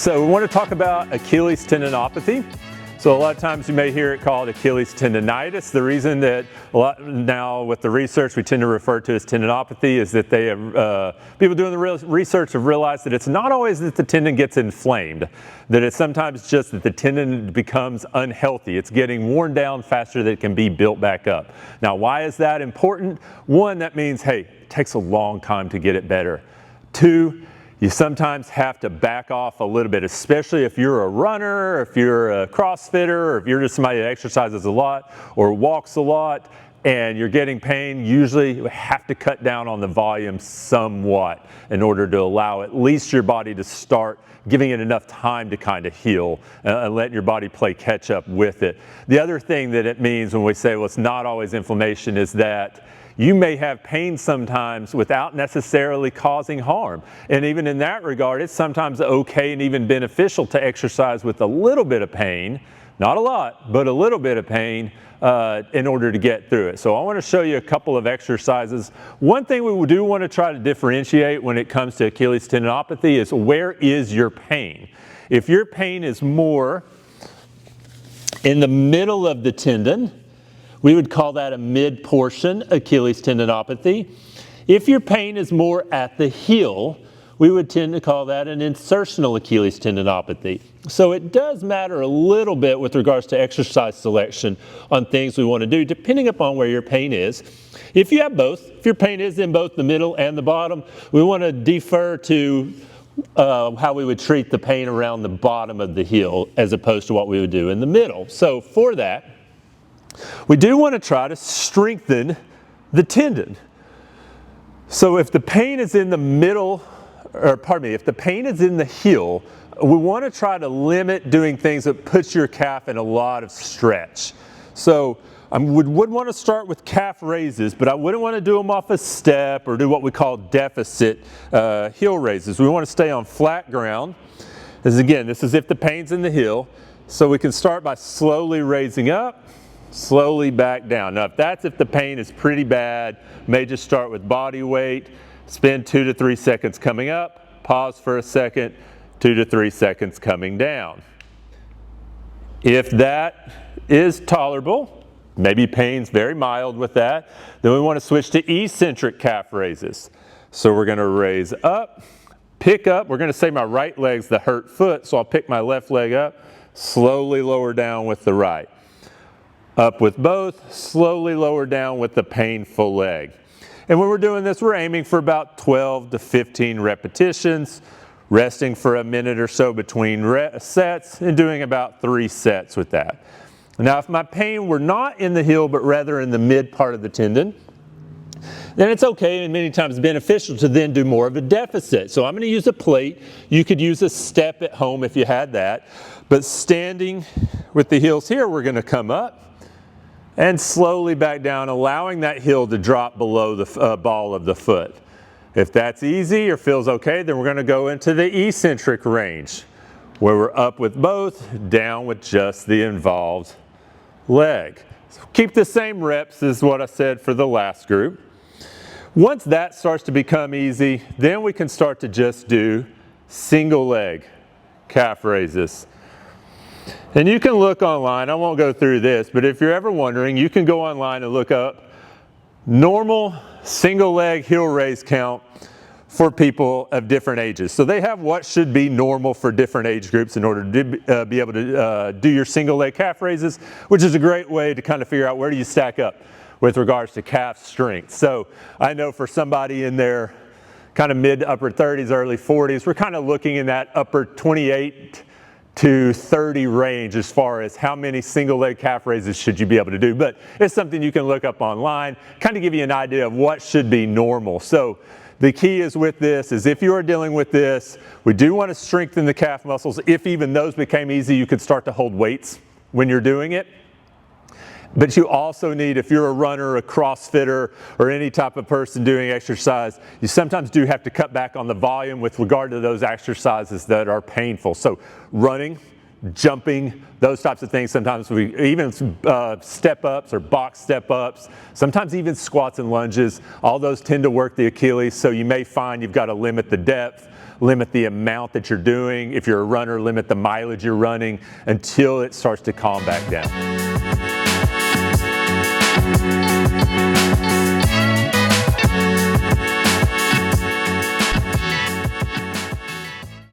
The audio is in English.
So we want to talk about Achilles tendinopathy. So a lot of times you may hear it called Achilles tendinitis. The reason that now with the research we tend to refer to as tendinopathy is that they have, people doing the research have realized that it's not always that the tendon gets inflamed, that it's sometimes just that the tendon becomes unhealthy. It's getting worn down faster than it can be built back up. Now why is that important? One, that means, hey, it takes a long time to get it better. Two, you sometimes have to back off a little bit, especially if you're a runner, or if you're a CrossFitter, or if you're just somebody that exercises a lot or walks a lot and you're getting pain. Usually you have to cut down on the volume somewhat in order to allow at least your body to start giving it enough time to kind of heal and letting your body play catch up with it. The other thing that it means when we say, well, it's not always inflammation, is that you may have pain sometimes without necessarily causing harm. And even in that regard, it's sometimes okay and even beneficial to exercise with a little bit of pain, not a lot, but a little bit of pain in order to get through it. So I want to show you a couple of exercises. One thing we do want to try to differentiate when it comes to Achilles tendinopathy is, where is your pain? If your pain is more in the middle of the tendon, we would call that a mid-portion Achilles tendinopathy. If your pain is more at the heel, we would tend to call that an insertional Achilles tendinopathy. So it does matter a little bit with regards to exercise selection on things we want to do, depending upon where your pain is. If you have both, if your pain is in both the middle and the bottom, we want to defer to how we would treat the pain around the bottom of the heel as opposed to what we would do in the middle. So for that, we do want to try to strengthen the tendon. So if the pain is in the middle, or pardon me, if the pain is in the heel, we want to try to limit doing things that puts your calf in a lot of stretch. So I would want to start with calf raises, but I wouldn't want to do them off a step or do what we call deficit heel raises. We want to stay on flat ground. As again, this is if the pain's in the heel. So we can start by slowly raising up, slowly back down. Now if the pain is pretty bad, may just start with body weight, spend 2 to 3 seconds coming up, pause for a second, 2 to 3 seconds coming down. If that is tolerable, maybe pain's very mild with that, then we want to switch to eccentric calf raises. So we're going to raise up, pick up. We're going to say my right leg's the hurt foot, so I'll pick my left leg up, slowly lower down with the right. Up with both, slowly lower down with the painful leg. And when we're doing this, we're aiming for about 12 to 15 repetitions, resting for a minute or so between sets, and doing about 3 sets with that. Now, if my pain were not in the heel, but rather in the mid part of the tendon, then it's okay and many times beneficial to then do more of a deficit. So I'm going to use a plate. You could use a step at home if you had that. But standing with the heels here, we're going to come up and slowly back down, allowing that heel to drop below the ball of the foot. If that's easy or feels okay, then we're going to go into the eccentric range, where we're up with both, down with just the involved leg. So keep the same reps as what I said for the last group. Once that starts to become easy, then we can start to just do single leg calf raises. And you can look online, I won't go through this, but if you're ever wondering, you can go online and look up normal single leg heel raise count for people of different ages. So they have what should be normal for different age groups in order to be able to do your single leg calf raises, which is a great way to kind of figure out where do you stack up with regards to calf strength. So I know for somebody in their kind of mid to upper 30s, early 40s, we're kind of looking in that upper 28 to 30 range as far as how many single leg calf raises should you be able to do. But it's something you can look up online, kind of give you an idea of what should be normal. So the key is with this is if you are dealing with this, we do want to strengthen the calf muscles. If even those became easy, you could start to hold weights when you're doing it. But you also need, if you're a runner, a CrossFitter, or any type of person doing exercise, you sometimes do have to cut back on the volume with regard to those exercises that are painful. So running, jumping, those types of things. Sometimes we even step ups or box step ups, sometimes even squats and lunges. All those tend to work the Achilles, so you may find you've got to limit the depth limit the amount that you're doing. If you're a runner, limit the mileage you're running until it starts to calm back down.